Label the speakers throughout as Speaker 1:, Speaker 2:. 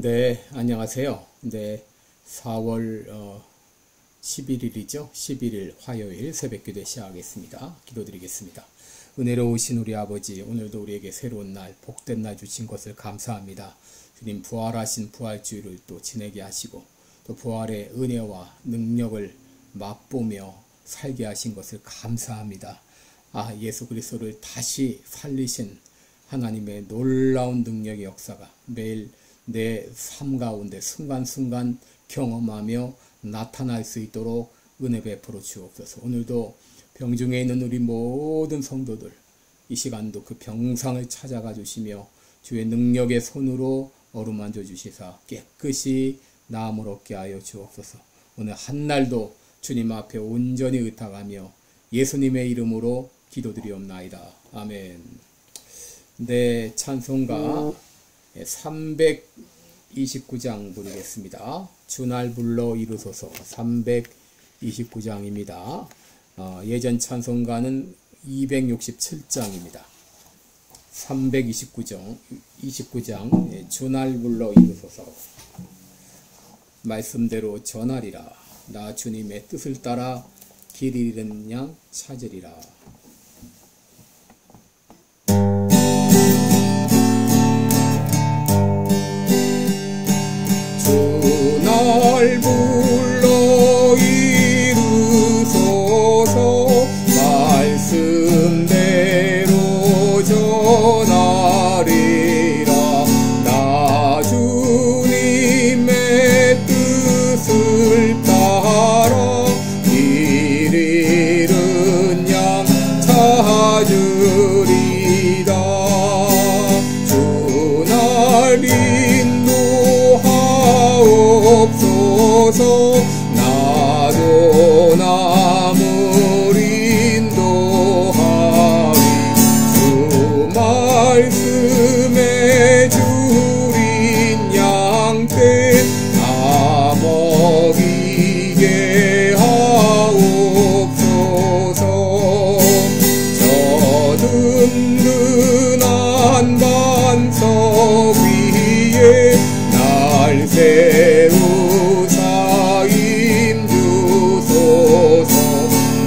Speaker 1: 네, 안녕하세요. 네, 4월 11일이죠. 11일 화요일 새벽기도 시작하겠습니다. 기도드리겠습니다. 은혜로우신 우리 아버지, 오늘도 우리에게 새로운 날, 복된 날 주신 것을 감사합니다. 주님 부활하신 부활주의를 또 지내게 하시고 또 부활의 은혜와 능력을 맛보며 살게 하신 것을 감사합니다. 예수 그리스도를 다시 살리신 하나님의 놀라운 능력의 역사가 매일 내 삶 가운데 순간순간 경험하며 나타날 수 있도록 은혜 베풀어 주옵소서. 오늘도 병중에 있는 우리 모든 성도들 이 시간도 그 병상을 찾아가 주시며 주의 능력의 손으로 어루만져 주시사 깨끗이 나음을 얻게 하여 주옵소서. 오늘 한날도 주님 앞에 온전히 의탁하며 예수님의 이름으로 기도드리옵나이다. 아멘. 네, 찬송가 329장 부르겠습니다. 주날 불러 이루소서. 329장입니다. 예전 찬송가는 267장입니다. 329장 주날 불러 이루소서. 말씀대로 전하리라. 나 주님의 뜻을 따라 길 잃은 양 찾으리라. 날 불러 이루소서. 말씀대로 전하리라. 나 주님의 뜻을 따라 길 잃은 양 찾으리라. 주날 인도하옵소서. 나도 남을 인도하리. 주 말씀에 줄인 양떼 다 먹이게 하옵소서. 저 든든한 반석 위에 날 세우사 임주소서.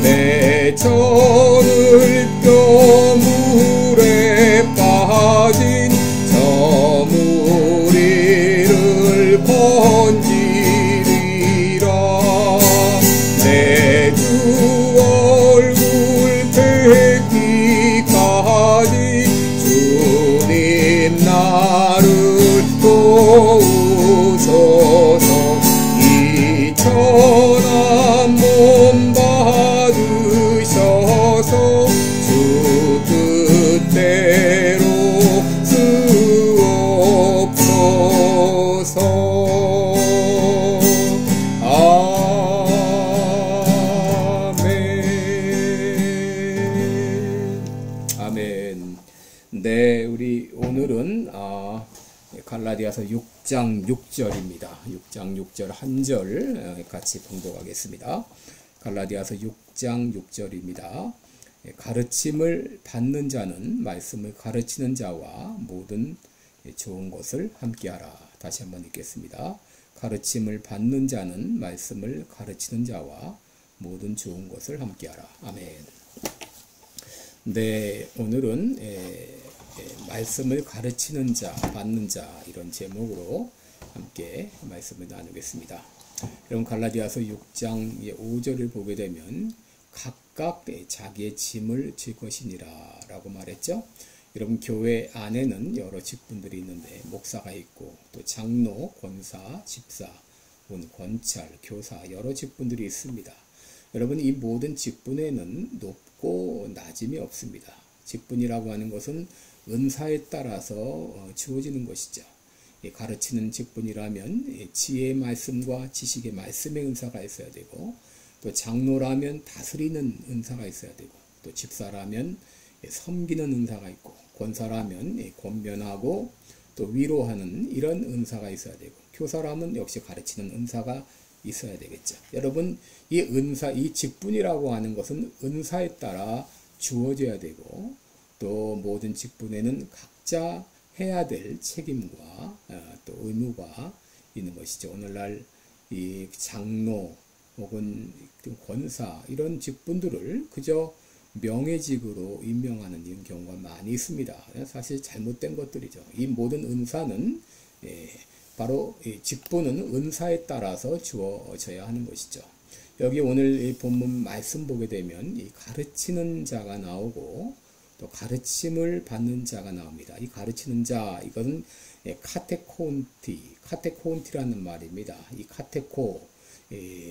Speaker 1: 내 천을 껴 물에 빠진 저 무리를 건지리라. 내 주 얼굴 뵙기까지 주님 나를 도우소서. 이 천한 몸 받으셔서 주 뜻대로 쓰옵소서. 아멘. 네, 우리 오늘은 갈라디아서 6장 6절입니다. 6장 6절 한 절 같이 봉독하겠습니다. 갈라디아서 6장 6절입니다. 가르침을 받는 자는 말씀을 가르치는 자와 모든 좋은 것을 함께하라. 다시 한번 읽겠습니다. 가르침을 받는 자는 말씀을 가르치는 자와 모든 좋은 것을 함께하라. 아멘. 네, 오늘은 말씀을 가르치는 자, 받는 자 이런 제목으로 함께 말씀을 나누겠습니다. 여러분 갈라디아서 6장 5절을 보게 되면 각각 자기의 짐을 질 것이니라 라고 말했죠. 여러분 교회 안에는 여러 직분들이 있는데 목사가 있고 또 장로, 권사, 집사, 권찰, 교사 여러 직분들이 있습니다. 여러분 이 모든 직분에는 높고 낮음이 없습니다. 직분이라고 하는 것은 은사에 따라서 주어지는 것이죠. 가르치는 직분이라면 지혜의 말씀과 지식의 말씀의 은사가 있어야 되고, 또 장로라면 다스리는 은사가 있어야 되고, 또 집사라면 섬기는 은사가 있고, 권사라면 권면하고 또 위로하는 이런 은사가 있어야 되고, 교사라면 역시 가르치는 은사가 있어야 되겠죠. 여러분 이 은사, 이 직분이라고 하는 것은 은사에 따라 주어져야 되고, 또 모든 직분에는 각자 해야 될 책임과 또 의무가 있는 것이죠. 오늘날 이 장로 혹은 권사 이런 직분들을 그저 명예직으로 임명하는 이런 경우가 많이 있습니다. 사실 잘못된 것들이죠. 이 모든 은사는 바로 직분은 은사에 따라서 주어져야 하는 것이죠. 여기 오늘 이 본문 말씀 보게 되면 이 가르치는 자가 나오고 또 가르침을 받는 자가 나옵니다. 이 가르치는 자, 이것은 카테코온티라는 말입니다. 이 카테코,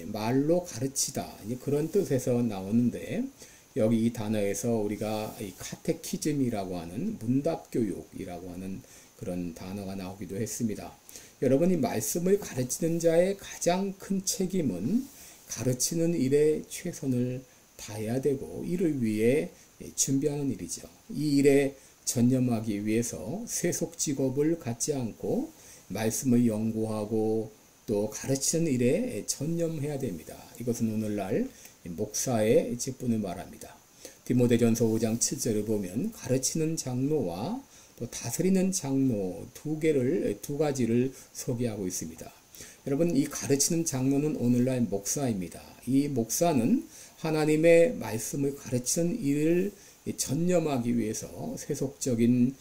Speaker 1: 말로 가르치다, 그런 뜻에서 나오는데, 여기 이 단어에서 우리가 이 카테키즘이라고 하는 문답교육이라고 하는 그런 단어가 나오기도 했습니다. 여러분, 이 말씀을 가르치는 자의 가장 큰 책임은 가르치는 일에 최선을 다해야 되고 이를 위해 준비하는 일이죠. 이 일에 전념하기 위해서 세속 직업을 갖지 않고 말씀을 연구하고 또 가르치는 일에 전념해야 됩니다. 이것은 오늘날 목사의 직분을 말합니다. 디모데전서 5장 7절을 보면 가르치는 장로와 또 다스리는 장로 두 가지를 소개하고 있습니다. 여러분, 이 가르치는 장로는 오늘날 목사입니다. 이 목사는 하나님의 말씀을 가르치는 일을 전념하기 위해서 세속적인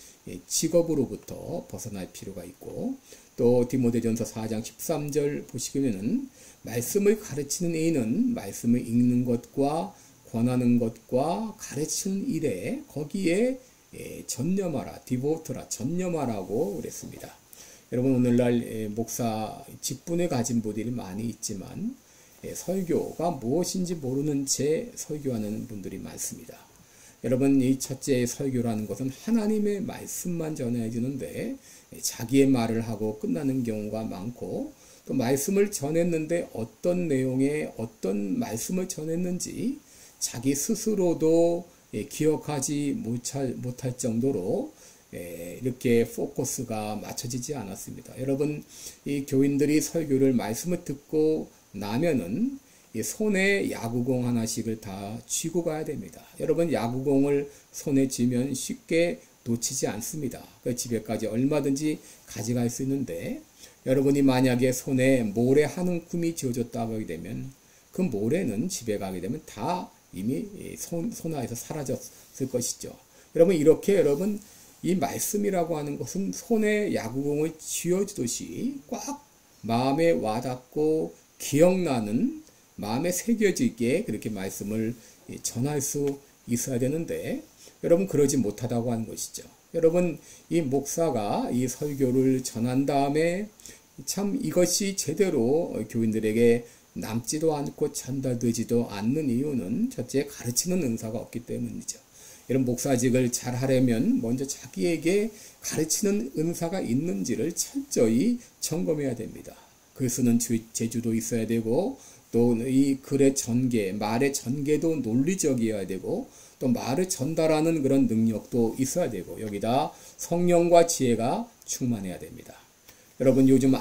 Speaker 1: 직업으로부터 벗어날 필요가 있고, 또 디모데전서 4장 13절 보시면은 말씀을 가르치는 이는 말씀을 읽는 것과 권하는 것과 가르치는 일에 거기에 전념하라, 디보트라, 전념하라고 그랬습니다. 여러분, 오늘날 목사 직분을 가진 분들이 많이 있지만 설교가 무엇인지 모르는 채 설교하는 분들이 많습니다. 여러분, 이 첫째 설교라는 것은 하나님의 말씀만 전해주는데 자기의 말을 하고 끝나는 경우가 많고, 또 말씀을 전했는데 어떤 내용의 어떤 말씀을 전했는지 자기 스스로도 기억하지 못할 정도로 이렇게 포커스가 맞춰지지 않았습니다. 여러분, 이 교인들이 설교를 말씀을 듣고 나면은 이 손에 야구공 하나씩을 다 쥐고 가야 됩니다. 여러분, 야구공을 손에 쥐면 쉽게 놓치지 않습니다. 그 집에까지 얼마든지 가져갈 수 있는데, 여러분이 만약에 손에 모래 한 움큼이 쥐어졌다고 하게 되면 그 모래는 집에 가게 되면 다 이미 손안에서 사라졌을 것이죠. 여러분, 이렇게 여러분, 이 말씀이라고 하는 것은 손에 야구공을 쥐어주듯이 꽉 마음에 와닿고 기억나는, 마음에 새겨지게 그렇게 말씀을 전할 수 있어야 되는데, 여러분 그러지 못하다고 하는 것이죠. 여러분, 이 목사가 이 설교를 전한 다음에 참 이것이 제대로 교인들에게 남지도 않고 전달되지도 않는 이유는 첫째, 가르치는 은사가 없기 때문이죠. 이런 목사직을 잘 하려면 먼저 자기에게 가르치는 은사가 있는지를 철저히 점검해야 됩니다. 글 쓰는 재주도 있어야 되고, 또 이 글의 전개, 말의 전개도 논리적이어야 되고, 또 말을 전달하는 그런 능력도 있어야 되고, 여기다 성령과 지혜가 충만해야 됩니다. 여러분, 요즘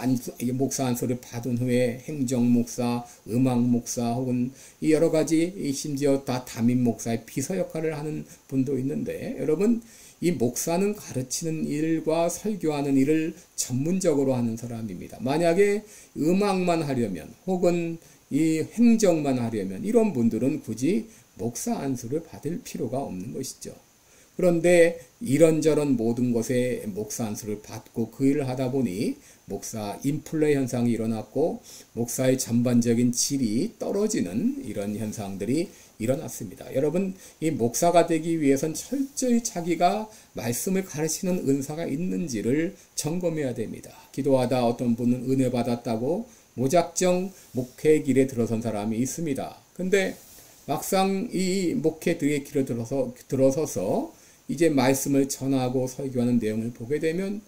Speaker 1: 목사 안수를 받은 후에 행정목사, 음악목사 혹은 이 여러 가지 심지어 다 담임 목사의 비서 역할을 하는 분도 있는데, 여러분, 이 목사는 가르치는 일과 설교하는 일을 전문적으로 하는 사람입니다. 만약에 음악만 하려면 혹은 이 행정만 하려면 이런 분들은 굳이 목사 안수를 받을 필요가 없는 것이죠. 그런데 이런저런 모든 것에 목사 안수를 받고 그 일을 하다 보니 목사 인플레 현상이 일어났고 목사의 전반적인 질이 떨어지는 이런 현상들이 일어났습니다. 여러분, 이 목사가 되기 위해선 철저히 자기가 말씀을 가르치는 은사가 있는지를 점검해야 됩니다. 기도하다 어떤 분은 은혜 받았다고 무작정 목회 길에 들어선 사람이 있습니다. 근데 막상 이 목회의 길에 들어서서 이제 말씀을 전하고 설교하는 내용을 보게 되면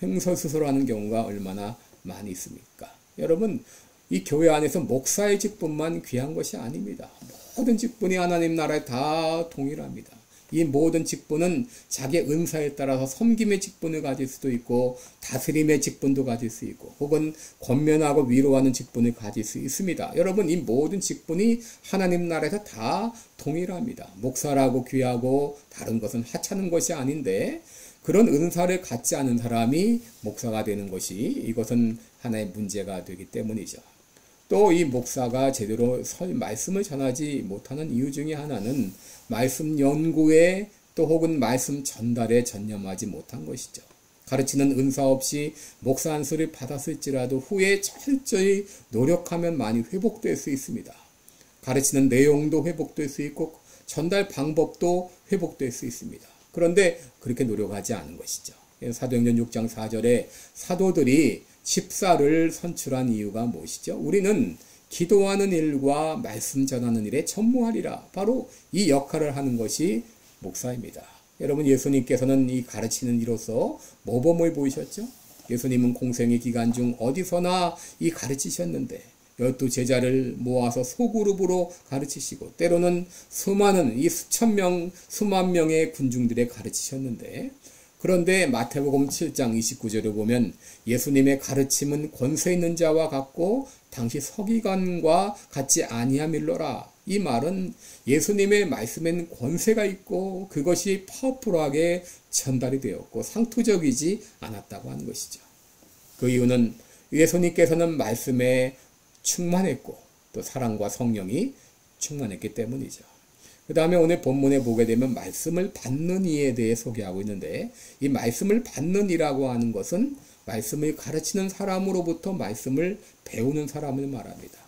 Speaker 1: 횡설수설하는 경우가 얼마나 많이 있습니까? 여러분, 이 교회 안에서 목사의 직분만 귀한 것이 아닙니다. 모든 직분이 하나님 나라에 다 동일합니다. 이 모든 직분은 자기의 은사에 따라서 섬김의 직분을 가질 수도 있고 다스림의 직분도 가질 수 있고 혹은 권면하고 위로하는 직분을 가질 수 있습니다. 여러분, 이 모든 직분이 하나님 나라에서 다 동일합니다. 목사라고 귀하고 다른 것은 하찮은 것이 아닌데, 그런 은사를 갖지 않은 사람이 목사가 되는 것이 이것은 하나의 문제가 되기 때문이죠. 또 이 목사가 제대로 말씀을 전하지 못하는 이유 중에 하나는 말씀 연구에 또 혹은 말씀 전달에 전념하지 못한 것이죠. 가르치는 은사 없이 목사 안수를 받았을지라도 후에 철저히 노력하면 많이 회복될 수 있습니다. 가르치는 내용도 회복될 수 있고 전달 방법도 회복될 수 있습니다. 그런데 그렇게 노력하지 않은 것이죠. 사도행전 6장 4절에 사도들이 집사를 선출한 이유가 무엇이죠? 우리는 기도하는 일과 말씀 전하는 일에 전무하리라. 바로 이 역할을 하는 것이 목사입니다. 여러분, 예수님께서는 이 가르치는 이로서 모범을 보이셨죠? 예수님은 공생의 기간 중 어디서나 이 가르치셨는데 12제자를 모아서 소그룹으로 가르치시고 때로는 수많은 이 수만 명의 군중들에 가르치셨는데, 그런데 마태복음 7장 29절을 보면 예수님의 가르침은 권세 있는 자와 같고 당시 서기관과 같지 아니함일러라. 이 말은 예수님의 말씀엔 권세가 있고 그것이 파워풀하게 전달이 되었고 상투적이지 않았다고 하는 것이죠. 그 이유는 예수님께서는 말씀에 충만했고 또 사랑과 성령이 충만했기 때문이죠. 그 다음에 오늘 본문에 보게 되면 말씀을 받는 이에 대해 소개하고 있는데, 이 말씀을 받는 이라고 하는 것은 말씀을 가르치는 사람으로부터 말씀을 배우는 사람을 말합니다.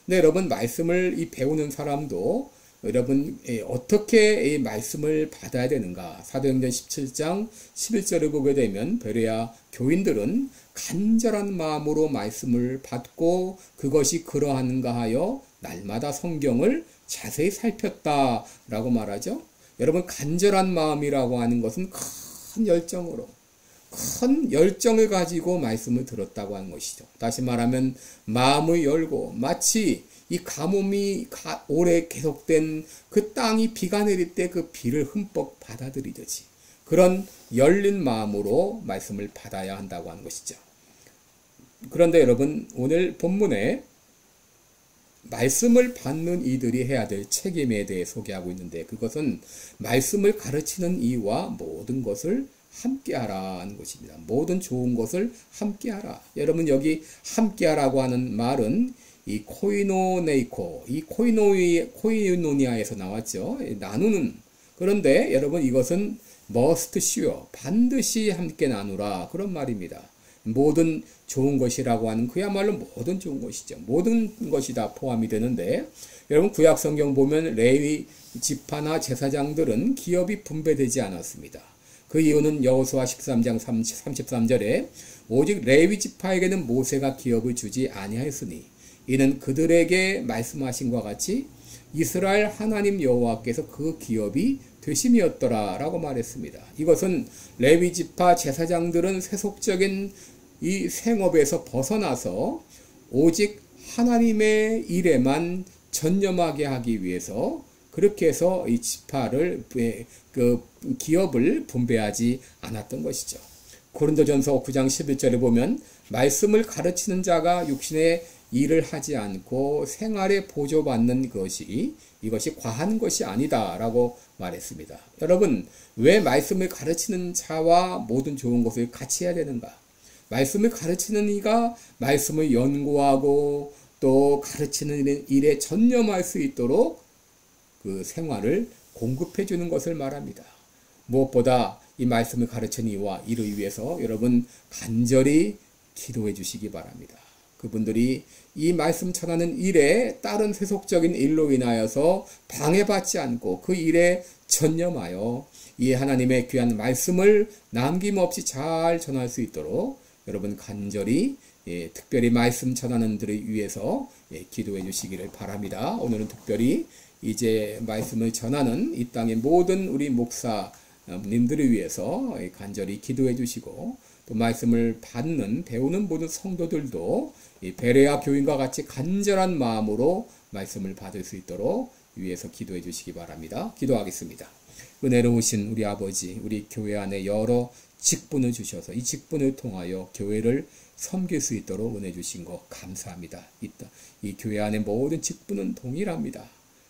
Speaker 1: 근데 여러분, 말씀을 이 배우는 사람도 여러분 어떻게 이 말씀을 받아야 되는가? 사도행전 17장 11절을 보게 되면 베레아 교인들은 간절한 마음으로 말씀을 받고 그것이 그러한가 하여 날마다 성경을 자세히 살폈다라고 말하죠. 여러분, 간절한 마음이라고 하는 것은 큰 열정을 가지고 말씀을 들었다고 하는 것이죠. 다시 말하면 마음을 열고 마치 이 가뭄이 오래 계속된 그 땅이 비가 내릴 때 그 비를 흠뻑 받아들이듯이 그런 열린 마음으로 말씀을 받아야 한다고 하는 것이죠. 그런데 여러분, 오늘 본문에 말씀을 받는 이들이 해야 될 책임에 대해 소개하고 있는데, 그것은 말씀을 가르치는 이와 모든 것을 함께하라는 것입니다. 모든 좋은 것을 함께하라. 여러분, 여기 함께하라고 하는 말은 이 코이노네이코, 이 코이노니아에서 나왔죠. 나누는. 그런데 여러분, 이것은 must share, 반드시 함께 나누라, 그런 말입니다. 모든 좋은 것이라고 하는 그야말로 모든 좋은 것이죠. 모든 것이 다 포함이 되는데, 여러분, 구약 성경 보면 레위 지파나 제사장들은 기업이 분배되지 않았습니다. 그 이유는 여호수아 13장 33절에 오직 레위 지파에게는 모세가 기업을 주지 아니하였으니 이는 그들에게 말씀하신 것과 같이 이스라엘 하나님 여호와께서 그 기업이 되심이었더라 라고 말했습니다. 이것은 레위 지파 제사장들은 세속적인 이 생업에서 벗어나서 오직 하나님의 일에만 전념하게 하기 위해서 그렇게 해서 이 지파를 그 기업을 분배하지 않았던 것이죠. 고린도전서 9장 11절에 보면 말씀을 가르치는 자가 육신의 일을 하지 않고 생활에 보조받는 것이 이것이 과한 것이 아니다라고 말했습니다. 여러분, 왜 말씀을 가르치는 자와 모든 좋은 것을 같이 해야 되는가? 말씀을 가르치는 이가 말씀을 연구하고 또 가르치는 일에 전념할 수 있도록 그 생활을 공급해 주는 것을 말합니다. 무엇보다 이 말씀을 가르치는 이와 이를 위해서 여러분 간절히 기도해 주시기 바랍니다. 그분들이 이 말씀 전하는 일에 다른 세속적인 일로 인하여서 방해받지 않고 그 일에 전념하여 이 하나님의 귀한 말씀을 남김없이 잘 전할 수 있도록 여러분 간절히 특별히 말씀 전하는 들을 위해서 기도해 주시기를 바랍니다. 오늘은 특별히 이제 말씀을 전하는 이 땅의 모든 우리 목사님들을 위해서 간절히 기도해 주시고 또 말씀을 받는 배우는 모든 성도들도 이 베레아 교인과 같이 간절한 마음으로 말씀을 받을 수 있도록 위해서 기도해 주시기 바랍니다. 기도하겠습니다. 은혜로우신 우리 아버지, 우리 교회 안에 여러 직분을 주셔서 이 직분을 통하여 교회를 섬길 수 있도록 은혜 주신 것 감사합니다. 이 교회 안에 모든 직분은 동일합니다.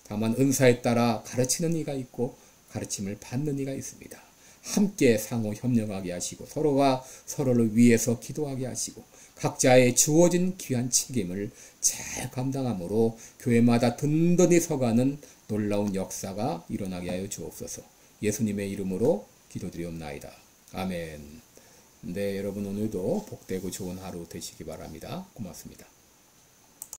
Speaker 1: 다만 은사에 따라 가르치는 이가 있고 가르침을 받는 이가 있습니다. 함께 상호 협력하게 하시고 서로가 서로를 위해서 기도하게 하시고 각자의 주어진 귀한 책임을 잘 감당함으로 교회마다 든든히 서가는 놀라운 역사가 일어나게 하여 주옵소서. 예수님의 이름으로 기도드리옵나이다. 아멘. 네, 여러분 오늘도 복되고 좋은 하루 되시기 바랍니다. 고맙습니다.